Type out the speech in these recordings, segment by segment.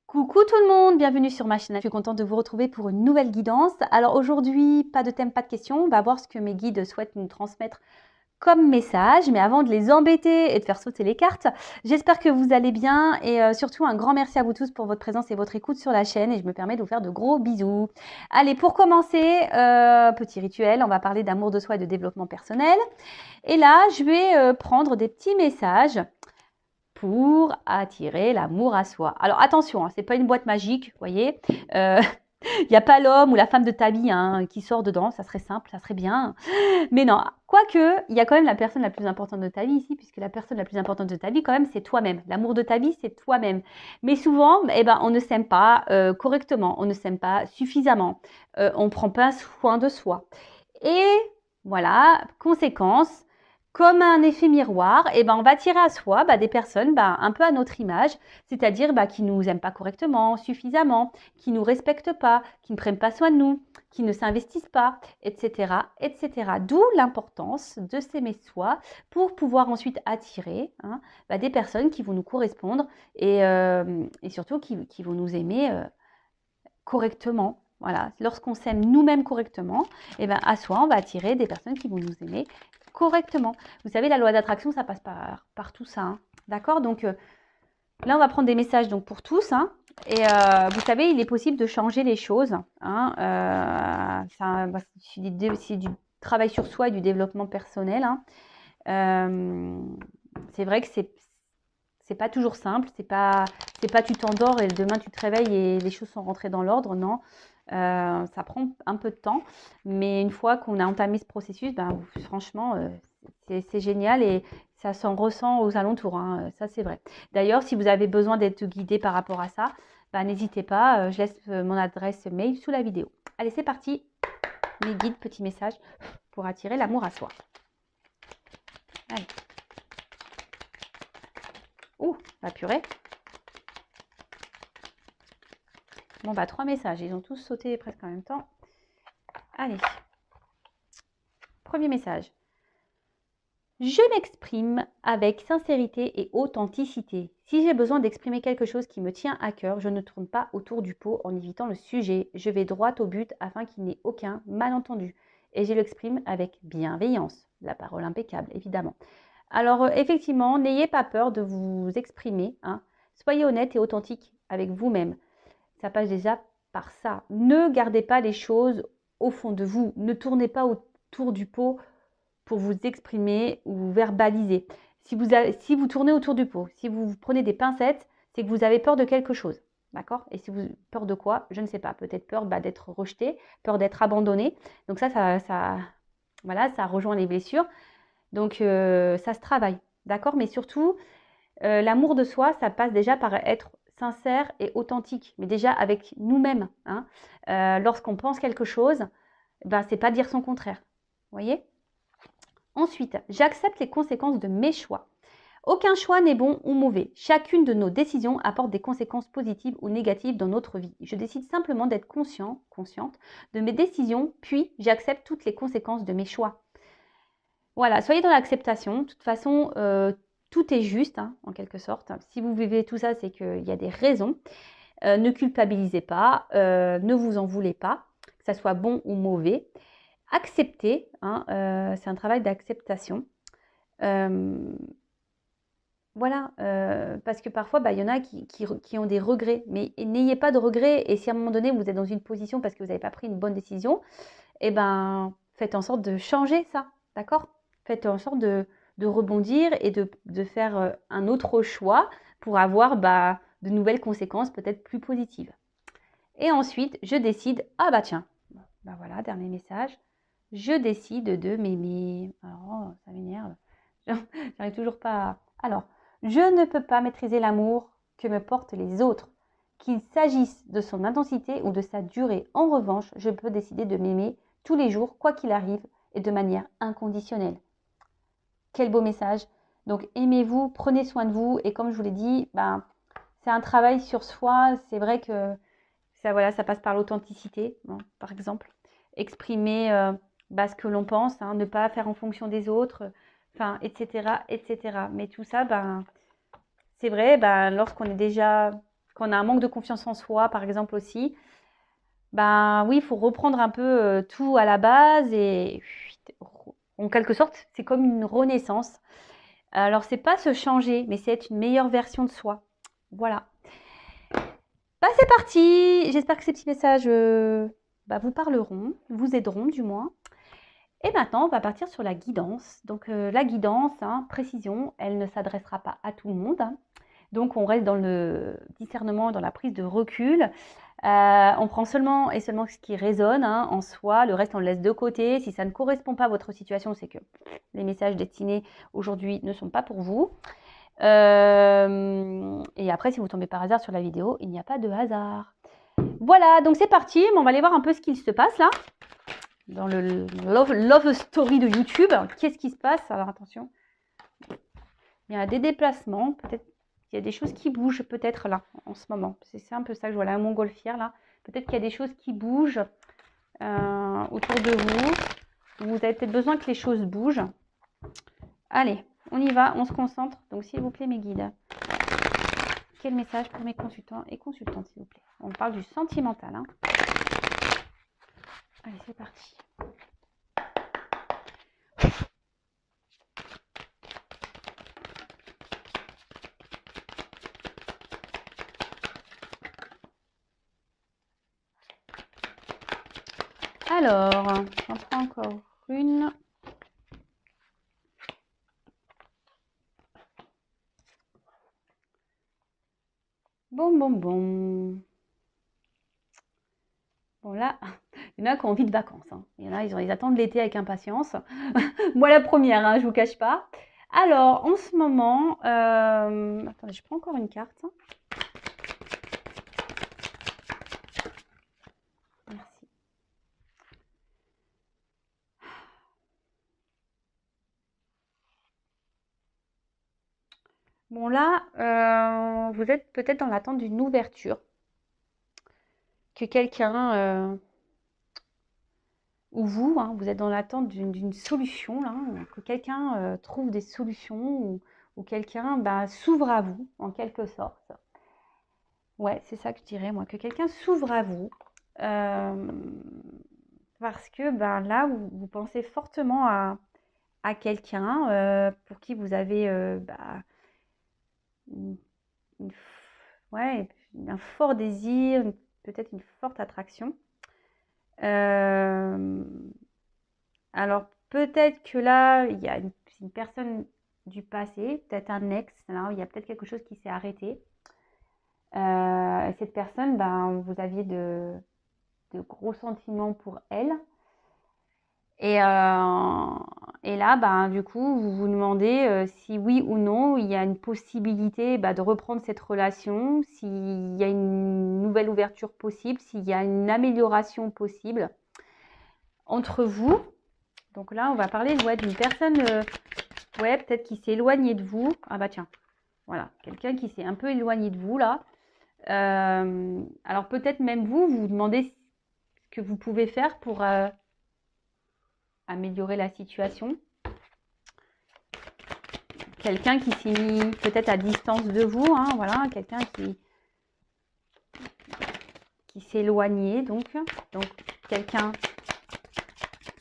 Coucou tout le monde, bienvenue sur ma chaîne. Je suis contente de vous retrouver pour une nouvelle guidance. Alors aujourd'hui, pas de thème, pas de questions. On va voir ce que mes guides souhaitent nous transmettre comme message. Mais avant de les embêter et de faire sauter les cartes, j'espère que vous allez bien. Et surtout, un grand merci à vous tous pour votre présence et votre écoute sur la chaîne. Et je me permets de vous faire de gros bisous. Allez, pour commencer, petit rituel, on va parler d'amour de soi et de développement personnel. Et là, je vais prendre des petits messages pour attirer l'amour à soi. Alors attention, hein, c'est pas une boîte magique, vous voyez. Il n'y a pas l'homme ou la femme de ta vie qui sort dedans, ça serait simple, ça serait bien. Mais non, quoique, il y a quand même la personne la plus importante de ta vie ici, puisque la personne la plus importante de ta vie, quand même, c'est toi-même. L'amour de ta vie, c'est toi-même. Mais souvent, on ne s'aime pas correctement, on ne s'aime pas suffisamment, on ne prend pas soin de soi. Et voilà, conséquence, comme un effet miroir, on va attirer à soi des personnes un peu à notre image, c'est-à-dire qui ne nous aiment pas correctement, suffisamment, qui ne nous respectent pas, qui ne prennent pas soin de nous, qui ne s'investissent pas, etc., etc. D'où l'importance de s'aimer soi pour pouvoir ensuite attirer des personnes qui vont nous correspondre et surtout qui vont nous aimer correctement. Voilà, lorsqu'on s'aime nous-mêmes correctement, à soi, on va attirer des personnes qui vont nous aimer correctement. Vous savez, la loi d'attraction, ça passe par tout ça. D'accord? Donc là, on va prendre des messages donc, pour tous. Et vous savez, il est possible de changer les choses. C'est du travail sur soi et du développement personnel. C'est vrai que c'est pas toujours simple. C'est pas tu t'endors et demain tu te réveilles et les choses sont rentrées dans l'ordre. Non. Ça prend un peu de temps, mais une fois qu'on a entamé ce processus, franchement, c'est génial et ça s'en ressent aux alentours, ça c'est vrai. D'ailleurs, si vous avez besoin d'être guidé par rapport à ça, n'hésitez pas, je laisse mon adresse mail sous la vidéo. Allez, c'est parti, mes guides, petits messages pour attirer l'amour à soi. Allez. Ouh, la purée. Bon, 3 messages. Ils ont tous sauté presque en même temps. Allez. Premier message. Je m'exprime avec sincérité et authenticité. Si j'ai besoin d'exprimer quelque chose qui me tient à cœur, je ne tourne pas autour du pot en évitant le sujet. Je vais droit au but afin qu'il n'y ait aucun malentendu. Et je l'exprime avec bienveillance. La parole impeccable, évidemment. Alors, effectivement, n'ayez pas peur de vous exprimer. Soyez honnête et authentique avec vous-même. Ça passe déjà par ça. Ne gardez pas les choses au fond de vous. Ne tournez pas autour du pot pour vous exprimer ou verbaliser. Si vous tournez autour du pot, si vous prenez des pincettes, c'est que vous avez peur de quelque chose. D'accord? Et si vous peur de quoi? Je ne sais pas. Peut-être peur d'être rejeté, peur d'être abandonné. Donc voilà, ça rejoint les blessures. Donc ça se travaille. D'accord? Mais surtout, l'amour de soi, ça passe déjà par être sincère et authentique, mais déjà avec nous-mêmes. Lorsqu'on pense quelque chose, c'est pas dire son contraire. Vous voyez? Ensuite, j'accepte les conséquences de mes choix. Aucun choix n'est bon ou mauvais. Chacune de nos décisions apporte des conséquences positives ou négatives dans notre vie. Je décide simplement d'être consciente de mes décisions, puis j'accepte toutes les conséquences de mes choix. Voilà, soyez dans l'acceptation. De toute façon, tout est juste, en quelque sorte. Si vous vivez tout ça, c'est qu'il y a des raisons. Ne culpabilisez pas, ne vous en voulez pas, que ça soit bon ou mauvais. Accepter, c'est un travail d'acceptation. Voilà, parce que parfois, il y en a qui ont des regrets, mais n'ayez pas de regrets. Et si à un moment donné, vous êtes dans une position parce que vous n'avez pas pris une bonne décision, faites en sorte de changer ça, d'accord? Faites en sorte de rebondir et de faire un autre choix pour avoir de nouvelles conséquences peut-être plus positives. Et ensuite, je décide, tiens, voilà, dernier message. Je décide de m'aimer. Alors, ça m'énerve. J'arrive toujours pas à... Alors, je ne peux pas maîtriser l'amour que me portent les autres. Qu'il s'agisse de son intensité ou de sa durée. En revanche, je peux décider de m'aimer tous les jours, quoi qu'il arrive, et de manière inconditionnelle. Quel beau message. Donc, aimez-vous, prenez soin de vous. Et comme je vous l'ai dit, c'est un travail sur soi. C'est vrai que ça passe par l'authenticité, par exemple. Exprimer ce que l'on pense, ne pas faire en fonction des autres, etc., etc. Mais tout ça, c'est vrai, lorsqu'on est déjà quand on a un manque de confiance en soi, par exemple aussi, ben oui, il faut reprendre un peu tout à la base et en quelque sorte, c'est comme une renaissance. Alors, c'est pas se changer, mais c'est être une meilleure version de soi. Voilà. Bah, c'est parti. J'espère que ces petits messages vous parleront, vous aideront du moins. Et maintenant, on va partir sur la guidance. Donc, la guidance, précision, elle ne s'adressera pas à tout le monde. Donc, on reste dans le discernement, dans la prise de recul. On prend seulement et seulement ce qui résonne en soi. Le reste, on le laisse de côté. Si ça ne correspond pas à votre situation, c'est que les messages destinés aujourd'hui ne sont pas pour vous. Et après, si vous tombez par hasard sur la vidéo, il n'y a pas de hasard. Voilà, donc c'est parti. On va aller voir un peu ce qu'il se passe là. Dans le love story de YouTube. Qu'est-ce qui se passe? Alors attention. Il y a des déplacements. Peut-être qu'il y a des choses qui bougent peut-être là en ce moment. C'est un peu ça que je vois là, un montgolfière là. Peut-être qu'il y a des choses qui bougent autour de vous. Vous avez peut-être besoin que les choses bougent. Allez, on y va, on se concentre. Donc s'il vous plaît mes guides. Quel message pour mes consultants et consultantes s'il vous plaît? On parle du sentimental. Allez, c'est parti. Alors, j'en prends encore une. Bon. Bon là, il y en a qui ont envie de vacances. Il y en a, ils attendent l'été avec impatience. Moi la première, je ne vous cache pas. Alors, en ce moment, attendez, je prends encore une carte. Merci. Bon là, vous êtes peut-être dans l'attente d'une ouverture. Que quelqu'un, ou vous, vous êtes dans l'attente d'une solution, là, que quelqu'un trouve des solutions ou quelqu'un s'ouvre à vous, en quelque sorte. Ouais, c'est ça que je dirais, moi, que quelqu'un s'ouvre à vous. Parce que là, vous pensez fortement à quelqu'un pour qui vous avez une- une ouais, un fort désir, peut-être une forte attraction. Alors peut-être que là, il y a une personne du passé, peut-être un ex, là, il y a peut-être quelque chose qui s'est arrêté. Cette personne, vous aviez de gros sentiments pour elle. Et là, du coup, vous vous demandez si oui ou non, il y a une possibilité de reprendre cette relation, s'il y a une nouvelle ouverture possible, s'il y a une amélioration possible entre vous. Donc là, on va parler d'une personne, peut-être qui s'est éloignée de vous. Ah bah tiens, voilà, quelqu'un qui s'est un peu éloigné de vous là. Alors peut-être même vous vous demandez ce que vous pouvez faire pour améliorer la situation. Quelqu'un qui s'est mis peut-être à distance de vous, voilà, quelqu'un qui s'est éloigné, donc quelqu'un,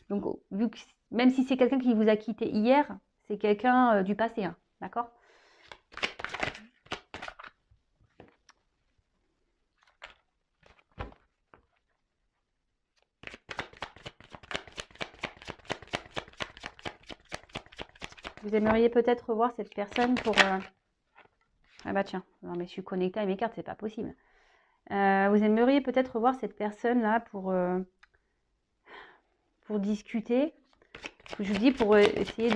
donc vu que, même si c'est quelqu'un qui vous a quitté hier, c'est quelqu'un du passé, d'accord? Vous aimeriez peut-être revoir cette personne pour... Ah bah tiens, non mais je suis connectée à mes cartes, c'est pas possible. Vous aimeriez peut-être revoir cette personne-là pour discuter. Je vous dis pour essayer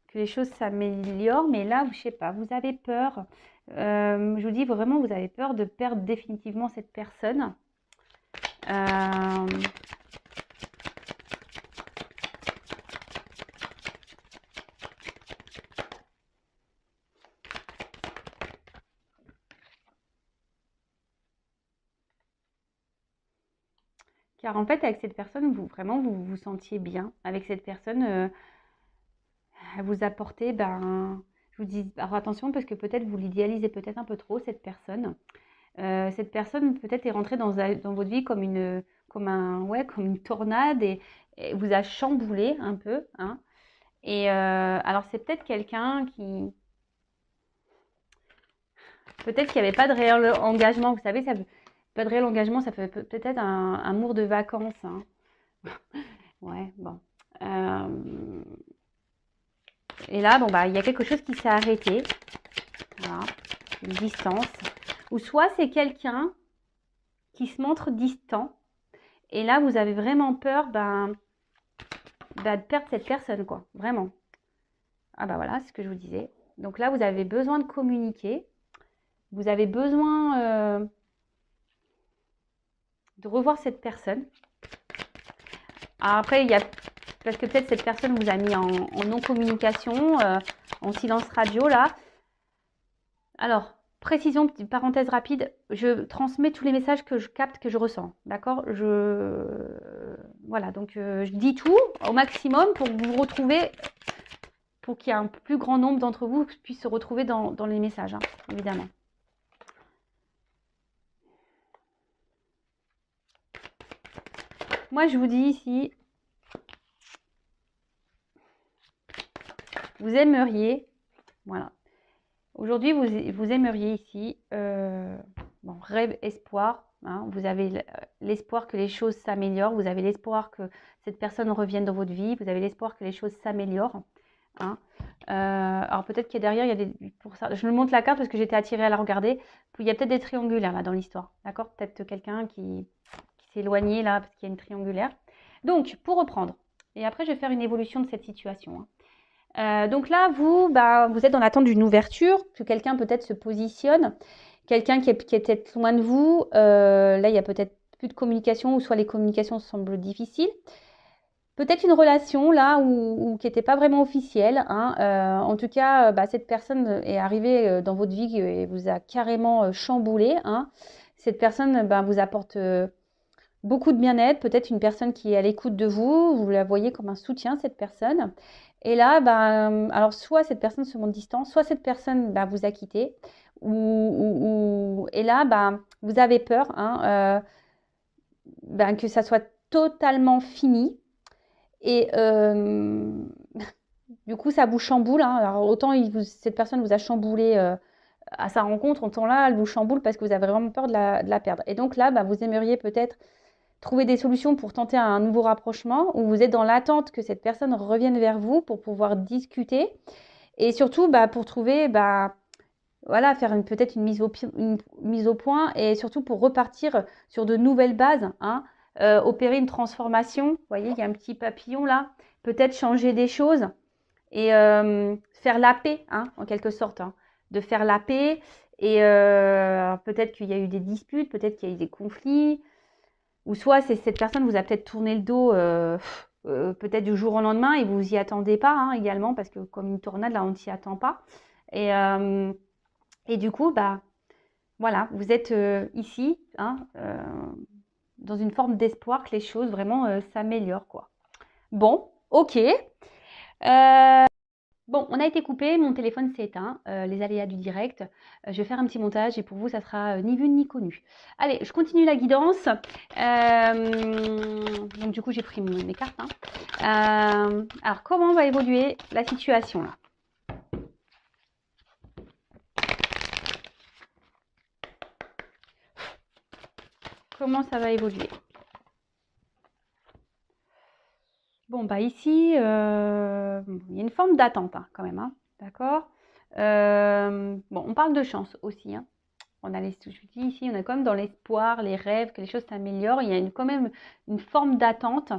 que les choses s'améliorent, mais là, je sais pas, vous avez peur. Je vous dis vraiment, vous avez peur de perdre définitivement cette personne. Car en fait, avec cette personne, vous vous sentiez bien. Avec cette personne, elle vous apportait, je je vous dis, alors attention parce que peut-être vous l'idéalisez peut-être un peu trop, cette personne. Cette personne peut-être est rentrée dans votre vie comme comme une tornade et vous a chamboulé un peu, hein. Et alors c'est peut-être quelqu'un qui, peut-être qu'il n'y avait pas de réel engagement. Vous savez, pas de réel engagement, ça peut peut-être un amour de vacances, hein. Ouais, bon. Et là, bon, bah, il y a quelque chose qui s'est arrêté. Voilà, une distance. Ou soit c'est quelqu'un qui se montre distant. Et là, vous avez vraiment peur de perdre cette personne, quoi. Vraiment. Ah bah voilà, c'est ce que je vous disais. Donc là, vous avez besoin de communiquer. Vous avez besoin de revoir cette personne. Alors après, il y a parce que peut-être cette personne vous a mis en non-communication, en silence radio là. Alors, précision, petite parenthèse rapide, je transmets tous les messages que je capte, que je ressens. D'accord? Voilà, donc je dis tout au maximum pour que vous vous retrouvez, pour qu'il y ait un plus grand nombre d'entre vous qui puissent se retrouver dans les messages, hein, évidemment. Moi, je vous dis ici, vous aimeriez, voilà. Aujourd'hui, vous aimeriez ici, bon, rêve, espoir, hein, vous avez l'espoir que les choses s'améliorent, vous avez l'espoir que cette personne revienne dans votre vie, vous avez l'espoir que les choses s'améliorent, hein. Alors peut-être qu'il y a derrière, il y a des, pour ça, je me montre la carte parce que j'étais attirée à la regarder, il y a peut-être des triangulaires là dans l'histoire, d'accord? Peut-être quelqu'un qui s'est éloigné là parce qu'il y a une triangulaire. Donc, pour reprendre, et après je vais faire une évolution de cette situation, hein. Donc là, vous êtes dans l'attente d'une ouverture, que quelqu'un peut-être se positionne, quelqu'un qui est peut-être loin de vous. Là, il y a peut-être plus de communication, ou soit les communications semblent difficiles. Peut-être une relation là où qui n'était pas vraiment officielle, hein. En tout cas, cette personne est arrivée dans votre vie et vous a carrément chamboulé, hein. Cette personne vous apporte beaucoup de bien-être, peut-être une personne qui est à l'écoute de vous, vous la voyez comme un soutien, cette personne. Et là, alors soit cette personne se montre distante, soit cette personne vous a quitté, et là, vous avez peur, hein, que ça soit totalement fini. Et du coup, ça vous chamboule, hein. Alors autant cette personne vous a chamboulé à sa rencontre, autant là, elle vous chamboule parce que vous avez vraiment peur de la perdre. Et donc là, vous aimeriez peut-être trouver des solutions pour tenter un nouveau rapprochement, ou vous êtes dans l'attente que cette personne revienne vers vous pour pouvoir discuter, et surtout pour trouver, voilà, faire peut-être une mise au point, et surtout pour repartir sur de nouvelles bases, hein, opérer une transformation. Vous voyez, il y a un petit papillon là, peut-être changer des choses et faire la paix, hein, en quelque sorte, hein, de faire la paix. Et peut-être qu'il y a eu des disputes, peut-être qu'il y a eu des conflits, ou soit cette personne vous a peut-être tourné le dos peut-être du jour au lendemain et vous vous y attendez pas, hein, également, parce que comme une tornade, là, on ne s'y attend pas. Et du coup, voilà, vous êtes ici, hein, dans une forme d'espoir que les choses vraiment s'améliorent, quoi. Bon, ok. Bon, on a été coupé, mon téléphone s'est éteint, les aléas du direct. Je vais faire un petit montage et pour vous, ça sera ni vu ni connu. Allez, je continue la guidance. Donc du coup, j'ai pris mes cartes, hein. Alors, comment va évoluer la situation là? Comment ça va évoluer? Bon, ici, il y a une forme d'attente, hein, quand même, hein, d'accord? Bon, on parle de chance aussi, hein. Je vous dis ici, on est quand même dans l'espoir, les rêves, que les choses s'améliorent. Il y a quand même une forme d'attente.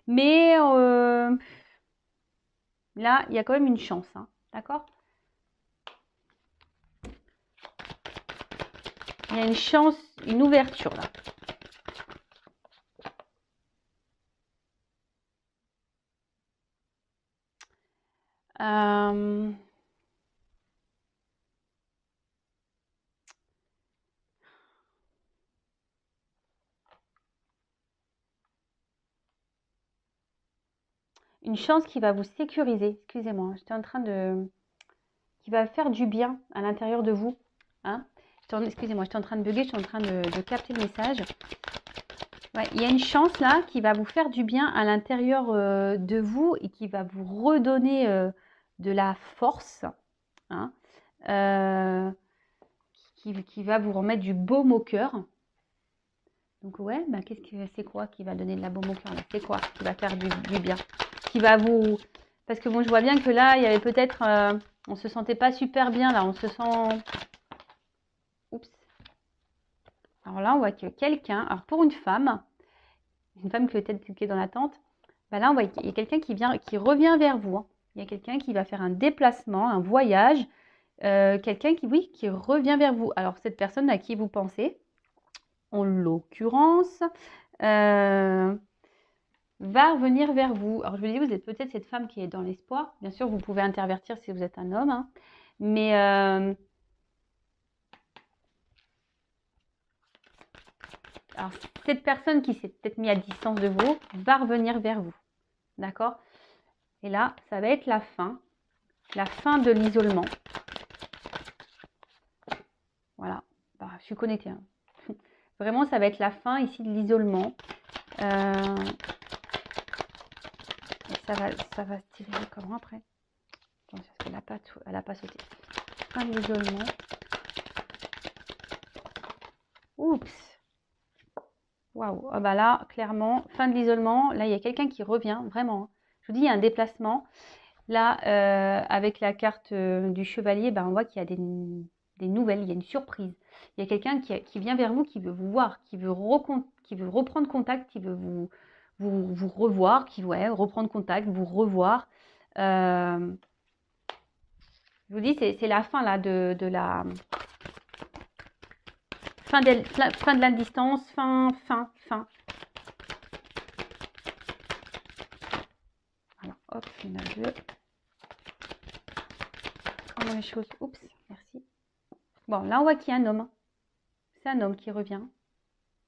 Mais là, il y a quand même une chance, hein, d'accord? Il y a une chance, une ouverture là. Une chance qui va vous sécuriser. Excusez-moi, j'étais en train de qui va faire du bien à l'intérieur de vous. Hein. Excusez-moi, j'étais en train de bugger, je suis en train de capter le message. Ouais, il y a une chance là qui va vous faire du bien à l'intérieur de vous et qui va vous redonner de la force. Hein, qui va vous remettre du baume au cœur. Donc ouais, bah, c'est quoi qui va donner de la baume au cœur? C'est quoi qui va faire du bien? Qui va vous... Parce que bon, je vois bien que là, il y avait peut-être... on se sentait pas super bien là, on se sent... Oups. Alors là, on voit que quelqu'un... Alors pour une femme qui est dans l'attente, bah là, on voit qu'il y a quelqu'un qui revient vers vous. Hein. Il y a quelqu'un qui va faire un déplacement, un voyage. Quelqu'un qui revient vers vous. Alors cette personne à qui vous pensez, en l'occurrence, va revenir vers vous. Alors je vous dis, vous êtes peut-être cette femme qui est dans l'espoir. Bien sûr, vous pouvez intervertir si vous êtes un homme. Hein. Mais alors, cette personne qui s'est peut-être mise à distance de vous va revenir vers vous. D'accord? Et là, ça va être la fin de l'isolement. Voilà. Bah, je suis connectée. Hein. Vraiment, ça va être la fin ici de l'isolement. Ça va se tirer comment après? Attends, parce qu'elle n'a pas sauté. Fin de l'isolement. Oups. Waouh. Ah bah là, clairement, fin de l'isolement. Là, il y a quelqu'un qui revient, vraiment. Je vous dis, il y a un déplacement. Là, avec la carte du chevalier, bah, on voit qu'il y a des nouvelles, il y a une surprise. Il y a quelqu'un qui vient vers vous, qui veut vous voir, qui veut reprendre contact, qui veut vous revoir, reprendre contact, vous revoir. Je vous dis, c'est la fin là de la fin de la distance, fin. Alors, hop, il y en a deux. Comment les choses. Oups, merci. Bon, là, on voit qu'il y a un homme. C'est un homme qui revient.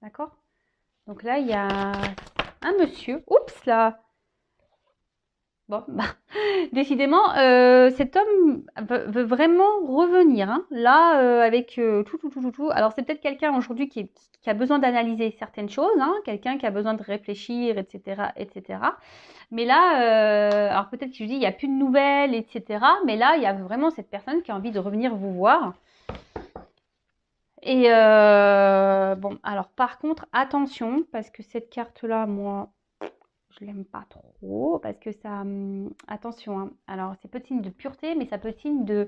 D'accord? Donc là, il y a un monsieur. Oups, là. Bon, bah, décidément, cet homme veut vraiment revenir. Hein. Là, avec tout. Alors, c'est peut-être quelqu'un aujourd'hui qui a besoin d'analyser certaines choses. Hein. Quelqu'un qui a besoin de réfléchir, etc., etc. Mais là, alors peut-être que je dis, il n'y a plus de nouvelles, etc. Mais là, il y a vraiment cette personne qui a envie de revenir vous voir. Et bon, alors par contre, attention, parce que cette carte-là, moi, je l'aime pas trop, parce que ça... attention, hein. Alors c'est peut être signe de pureté, mais ça peut être signe de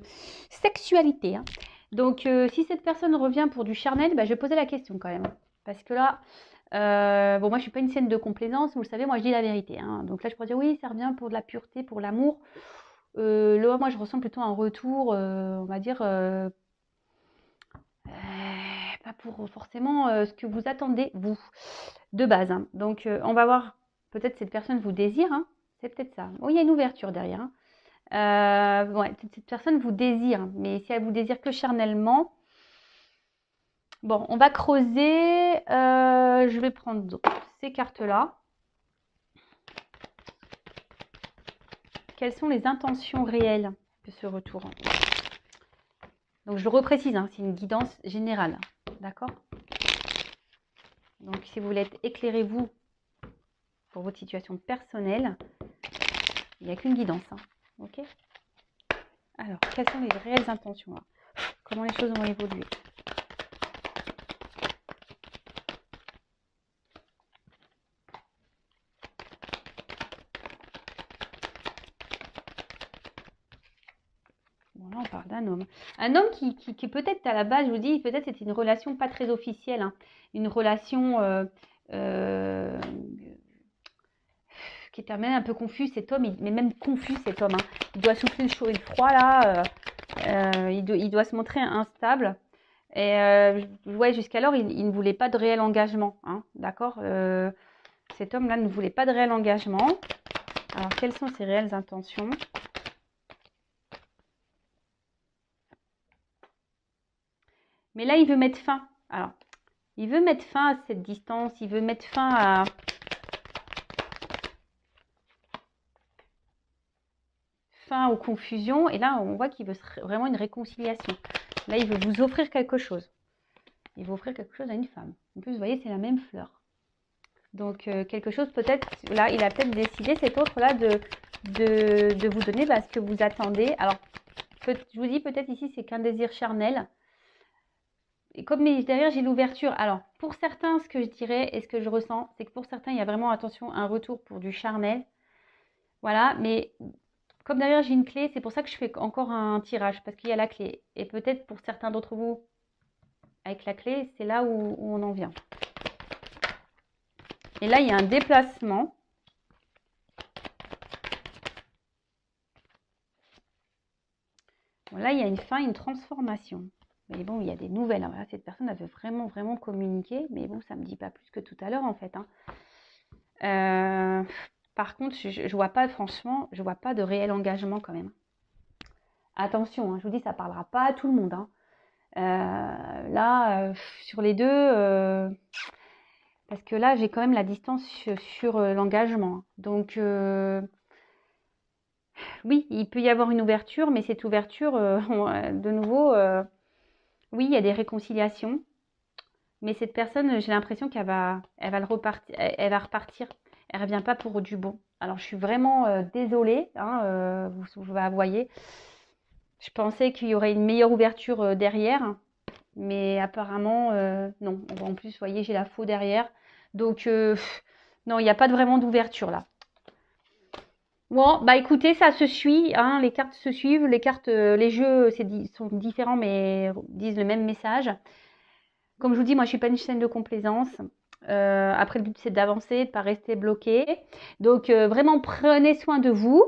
sexualité. Hein. Donc si cette personne revient pour du charnel, bah, je vais poser la question quand même. Parce que là, bon, moi je suis pas une scène de complaisance, vous le savez, moi je dis la vérité. Hein. Donc là je pourrais dire oui, ça revient pour de la pureté, pour l'amour. Là, moi je ressens plutôt un retour, on va dire... pas pour forcément ce que vous attendez, vous, de base. Hein. Donc, on va voir, peut-être cette personne vous désire, hein. C'est peut-être ça. Oh, il y a une ouverture derrière. Hein. Ouais, cette personne vous désire, mais si elle vous désire que charnellement, bon, on va creuser. Je vais prendre ces cartes-là. Quelles sont les intentions réelles de ce retour? Donc, je le reprécise, hein, c'est une guidance générale. D'accord? Donc, si vous voulez être éclairé, vous, pour votre situation personnelle, il n'y a qu'une guidance. Hein. Ok? Alors, quelles sont les réelles intentions là? Comment les choses vont évoluer? Bon, là, on parle d'un homme. Un homme qui peut-être, à la base, je vous dis, peut-être c'était une relation pas très officielle. Hein. Une relation qui était même un peu confus, cet homme, mais même confus, cet homme. Hein. Il doit souffler le chaud et le froid, là. Il doit se montrer instable. Et ouais, jusqu'alors, il ne voulait pas de réel engagement. Hein, d'accord? Cet homme-là ne voulait pas de réel engagement. Alors, quelles sont ses réelles intentions? Mais là, il veut mettre fin. Alors, il veut mettre fin à cette distance. Il veut mettre fin à... fin aux confusions. Et là, on voit qu'il veut vraiment une réconciliation. Là, il veut vous offrir quelque chose. Il veut offrir quelque chose à une femme. En plus, vous voyez, c'est la même fleur. Donc, quelque chose peut-être, là, il a peut-être décidé, cet autre-là, de vous donner ce que vous attendez. Alors, je vous dis peut-être ici, c'est qu'un désir charnel. Et comme derrière, j'ai l'ouverture. Alors, pour certains, ce que je dirais et ce que je ressens, c'est que pour certains, il y a vraiment, attention, un retour pour du charnel. Voilà, mais comme derrière, j'ai une clé, c'est pour ça que je fais encore un tirage, parce qu'il y a la clé. Et peut-être pour certains d'entre vous, avec la clé, c'est là où on en vient. Et là, il y a un déplacement. Bon, là, il y a une fin, une transformation. Mais bon, il y a des nouvelles. Alors là, cette personne, elle veut vraiment, vraiment communiquer. Mais bon, ça ne me dit pas plus que tout à l'heure, en fait. Par contre, je ne vois pas, franchement, je ne vois pas de réel engagement quand même. Attention, je vous dis, ça ne parlera pas à tout le monde. Là, sur les deux... parce que là, j'ai quand même la distance sur l'engagement. Donc, oui, il peut y avoir une ouverture, mais cette ouverture, de nouveau, oui, il y a des réconciliations. Mais cette personne, j'ai l'impression elle va repartir. Elle ne revient pas pour du bon. Alors, je suis vraiment désolée, vous voyez. Je pensais qu'il y aurait une meilleure ouverture derrière. Mais apparemment, non. En plus, vous voyez, j'ai la faux derrière. Donc, non, il n'y a pas vraiment d'ouverture là. Bon, bah écoutez, ça se suit. Les cartes se suivent. Les cartes, les jeux sont différents, mais disent le même message. Comme je vous dis, moi, je ne suis pas une chaîne de complaisance. Après, le but, c'est d'avancer, de ne pas rester bloqué. Donc, vraiment, prenez soin de vous.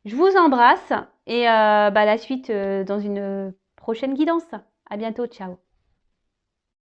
Je vous embrasse. Et la suite dans une prochaine guidance. À bientôt, ciao.